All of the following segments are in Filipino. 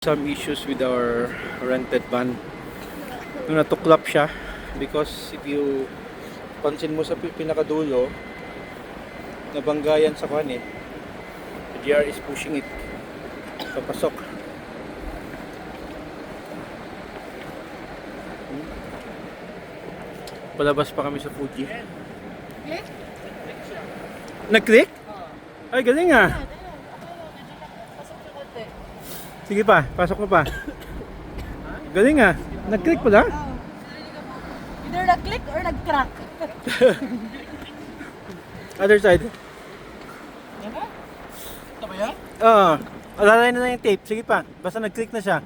Some issues with our rented van. Nung natuklap siya because if you pansin mo sa pinakadulo, nabanggayan sa kwan eh. The GR is pushing it papasok. Palabas pa kami sa Fuji. Click? Nag-click? Ay, galing ah. Sige pa, pasok mo pa. Galing ah. Nag-click pala? Either nag-click or nag-crack. Other side. Yan ba? Ito ba yan? Oo. Alalay na lang yung tape. Sige pa. Basta nag-click na siya.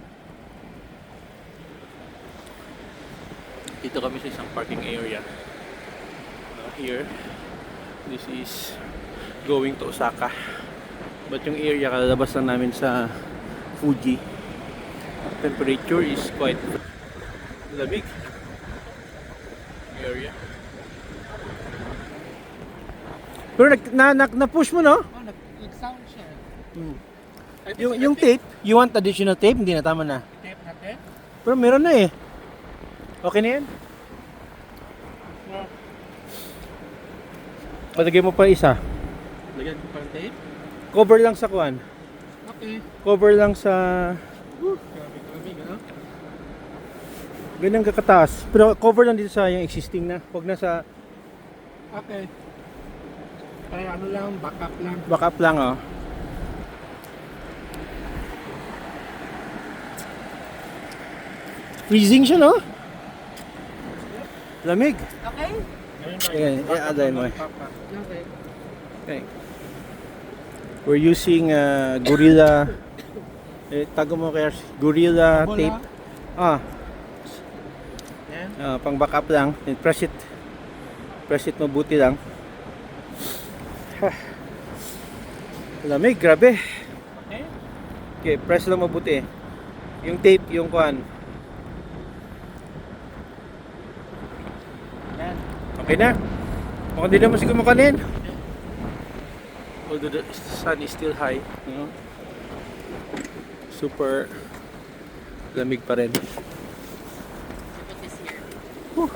Dito kami sa isang parking area. Here. This is going to Osaka. But yung area kalalabas lang namin sa Fuji. Temperature is quite lamig. Area. Pero na-push mo no? Oh, nag-sound siya. Hmm. Yung tape, you want additional tape? Hindi na, tama na. Tape natin? Pero meron na eh. Okay na yan? Palagay mo pa isa. Lagyan ko parang tape? Cover lang sa kuan. Okay. Cover lang sa... Grabe kalamig, ano? Ganyan kakataas. Pero cover lang dito sa yung existing na. Huwag na sa Okay. Kaya ano lang, backup lang. backup lang oh. Freezing siya no? Lamig. Okay? Ayan, i-aday mo eh. Okay. Okay. We're using Gorilla tago mo kaya Gorilla Bola. tape. Ah, Yan. pang backup lang. Then press it. Press it mabuti lang. Lamig, grabe. Okay. Okay, press lang mabuti. Yung tape, yung kuan. Yan. Okay na. Mukhang di naman siguro makanin. Although the sun is still high, you know, super lamig pa rin. Put this here. Whew.